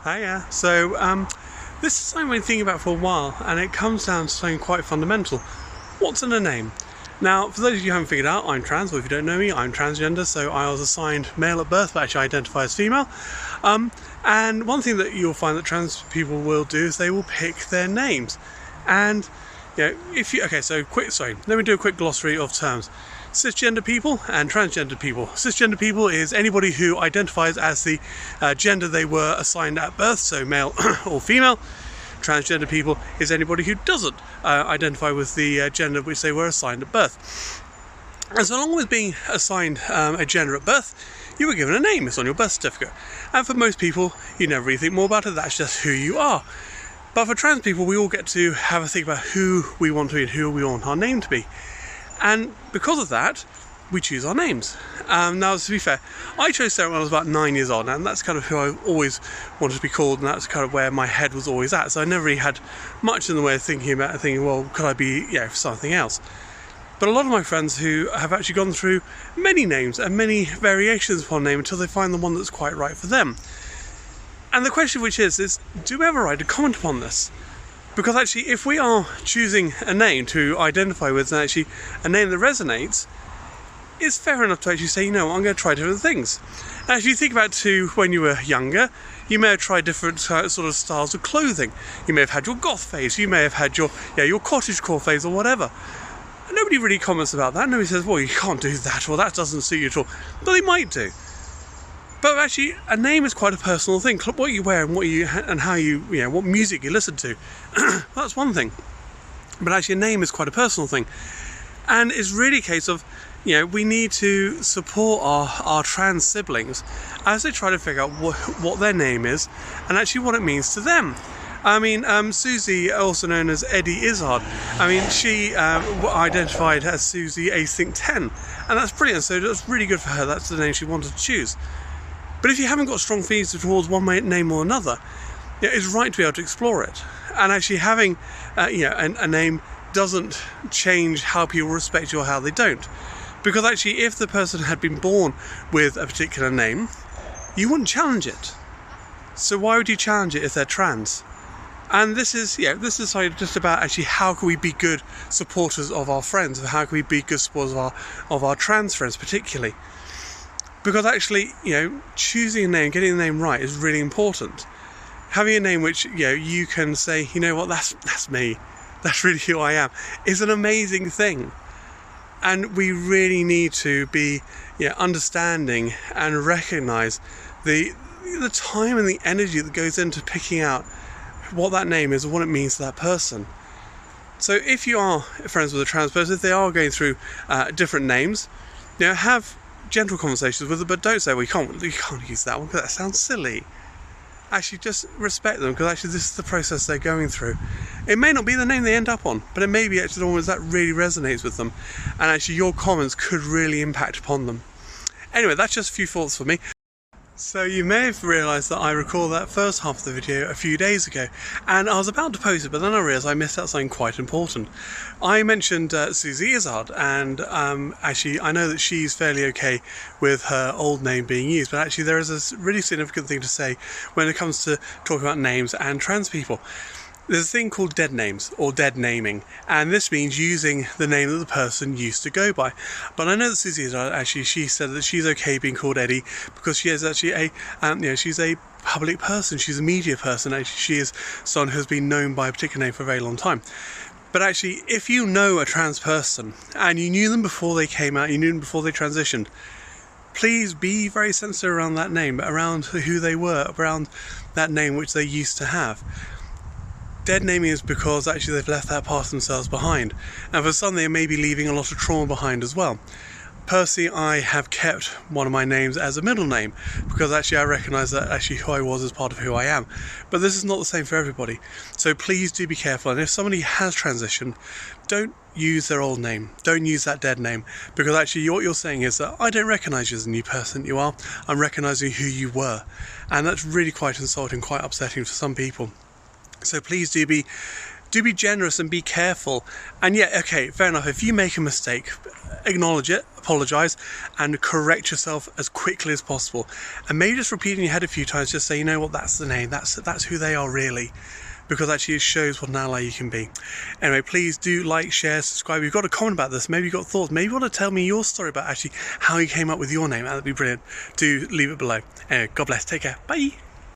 Hiya. This is something I've been thinking about for a while, and it comes down to something quite fundamental. What's in a name? Now, for those of you who haven't figured out, I'm trans, or if you don't know me, I'm transgender, so I was assigned male at birth, but actually identify as female. And one thing that you'll find that trans people will do is they will pick their names. And, let me do a quick glossary of terms. Cisgender people and transgender people. Cisgender people is anybody who identifies as the gender they were assigned at birth, so male or female. Transgender people is anybody who doesn't identify with the gender which they were assigned at birth. And so along with being assigned a gender at birth, you were given a name. It's on your birth certificate. And for most people, you never really think more about it. That's just who you are. But for trans people, we all get to have a think about who we want to be and who we want our name to be. And because of that, we choose our names. Now, to be fair, I chose Sarah when I was about 9 years old, and that's kind of who I always wanted to be called, and that's kind of where my head was always at. So I never really had much in the way of thinking, well, could I be, something else? But a lot of my friends who have actually gone through many names and many variations of one name until they find the one that's quite right for them. And the question which is do we have a right to comment upon this? Because actually, if we are choosing a name to identify with, and actually a name that resonates, it's fair enough to actually say, I'm going to try different things. And if you think about when you were younger, you may have tried different sort of styles of clothing. You may have had your goth phase, you may have had your cottagecore phase or whatever. And nobody really comments about that. Nobody says, well, you can't do that, or that doesn't suit you at all. But they might do. But actually, a name is quite a personal thing. What you wear and what music you listen to, that's one thing. But actually, a name is quite a personal thing. And it's really a case of, we need to support our trans siblings as they try to figure out what their name is and actually what it means to them. Susie, also known as Eddie Izzard, she identified as Susie Async 10, and that's brilliant. So that's really good for her. That's the name she wanted to choose. But if you haven't got strong feelings towards one name or another, it's right to be able to explore it. And actually having a name doesn't change how people respect you or how they don't. Because actually, if the person had been born with a particular name, you wouldn't challenge it. So why would you challenge it if they're trans? And this is just about actually how can we be good supporters of our friends, and how can we be good supporters of our trans friends particularly. Because actually, choosing a name, getting the name right is really important. Having a name which, you can say, that's me, that's really who I am, is an amazing thing. And we really need to be, understanding and recognise the time and the energy that goes into picking out what that name is and what it means to that person. So if you are friends with a trans person, if they are going through different names, have gentle conversations with them, but don't say, well, you can't use that one because that sounds silly. Actually, just respect them, because actually this is the process they're going through. It may not be the name they end up on, but it may be actually the one that really resonates with them, and actually your comments could really impact upon them. Anyway, that's just a few thoughts for me. So you may have realised that I recorded that first half of the video a few days ago, and I was about to post it, but then I realised I missed out something quite important. I mentioned Susie Izzard, and actually I know that she's fairly okay with her old name being used, but actually there is a really significant thing to say when it comes to talking about names and trans people. There's a thing called dead names, or dead naming, and this means using the name that the person used to go by. But I know that Susie actually, she said that she's okay being called Eddie because she is actually she's a public person, she's a media person. Actually, she is someone who has been known by a particular name for a very long time. But actually, if you know a trans person and you knew them before they came out, you knew them before they transitioned, please be very sensitive around that name, around who they were, around that name which they used to have. Dead naming is because actually they've left that part of themselves behind, and for some they may be leaving a lot of trauma behind as well. Personally, I have kept one of my names as a middle name because actually I recognise that actually who I was is part of who I am. But this is not the same for everybody, so please do be careful. And if somebody has transitioned, don't use their old name, don't use that dead name, because actually what you're saying is that I don't recognise you as the new person you are, I'm recognising who you were, and that's really quite insulting, quite upsetting for some people. So please do be do be generous and be careful. And yeah, okay, fair enough, if you make a mistake, acknowledge it, apologise, and correct yourself as quickly as possible. And maybe just repeat in your head a few times, just say, you know what, that's the name, that's who they are really. Because actually it shows what an ally you can be. Anyway, please do like, share, subscribe. You've got a comment about this, maybe you've got thoughts, maybe you want to tell me your story about actually how you came up with your name. That'd be brilliant. Do leave it below. Anyway, God bless, take care, bye.